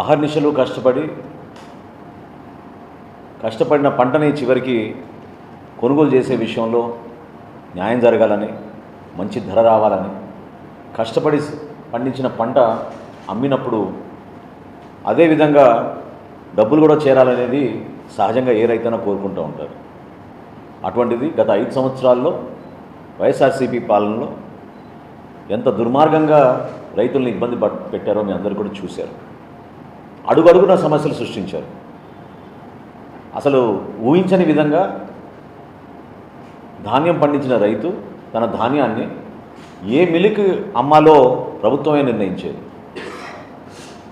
అహర్నిశలు కష్టపడిన పంటని చివరికి కొనుగోలు చేసే విషయంలో న్యాయం జరగాలని, మంచి ధర రావాలని, కష్టపడి పండించిన పంట అమ్మినప్పుడు అదేవిధంగా డబ్బులు కూడా చేరాలనేది సహజంగా ఏ రైతైనా కోరుకుంటూ ఉంటారు. అటువంటిది గత 5 సంవత్సరాల్లో వైఎస్ఆర్సీపీ పాలనలో ఎంత దుర్మార్గంగా రైతుల్ని ఇబ్బంది పెట్టారో మీ అందరూ కూడా చూశారు. అడుగడుగున సమస్యలు సృష్టించారు. అసలు ఊహించని విధంగా ధాన్యం పండించిన రైతు తన ధాన్యాన్ని ఏ మిల్లుకి అమ్మాలో ప్రభుత్వమే నిర్ణయించేది.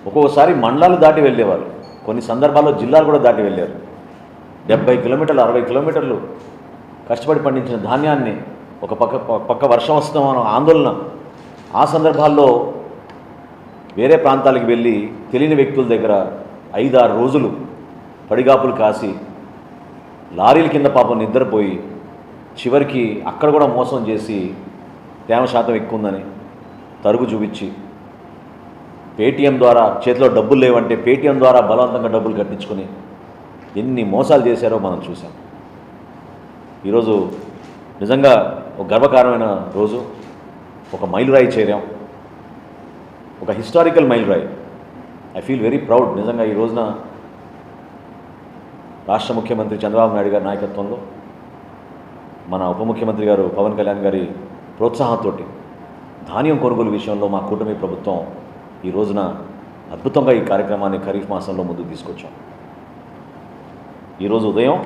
ఒక్కొక్కసారి మండలాలు దాటి వెళ్ళేవారు, కొన్ని సందర్భాల్లో జిల్లాలు కూడా దాటి వెళ్ళారు. 70 కిలోమీటర్లు 60 కిలోమీటర్లు కష్టపడి పండించిన ధాన్యాన్ని ఒక పక్క వర్షం వస్తుందన్న ఆందోళన, ఆ సందర్భాల్లో వేరే ప్రాంతాలకు వెళ్ళి తెలియని వ్యక్తుల దగ్గర 5-6 రోజులు పడిగాపులు కాసి లారీల కింద పాపం నిద్రపోయి చివరికి అక్కడ కూడా మోసం చేసి తేమ శాతం ఎక్కువ ఉందని తరుగు చూపించి పేటీఎం ద్వారా చేతిలో డబ్బులు లేవంటే పేటీఎం ద్వారా బలవంతంగా డబ్బులు కట్టించుకొని ఎన్ని మోసాలు చేశారో మనం చూసాం. ఈరోజు నిజంగా ఒక గర్వకారమైన రోజు, ఒక మైలురాయి చేరాం, ఒక హిస్టారికల్ మైలురాయి. I feel very proud. నిజంగా ఈ రోజున రాష్ట్ర ముఖ్యమంత్రి చంద్రబాబు నాయుడు గారి నాయకత్వంలో, మన ఉప ముఖ్యమంత్రి గారు పవన్ కళ్యాణ్ గారి ప్రోత్సాహంతో ధాన్యం కొనుగోలు విషయంలో మా కూటమి ప్రభుత్వం ఈ రోజున అద్భుతంగా ఈ కార్యక్రమాన్ని ఖరీఫ్ మాసంలో ముందుకు తీసుకొచ్చాం. ఈరోజు ఉదయం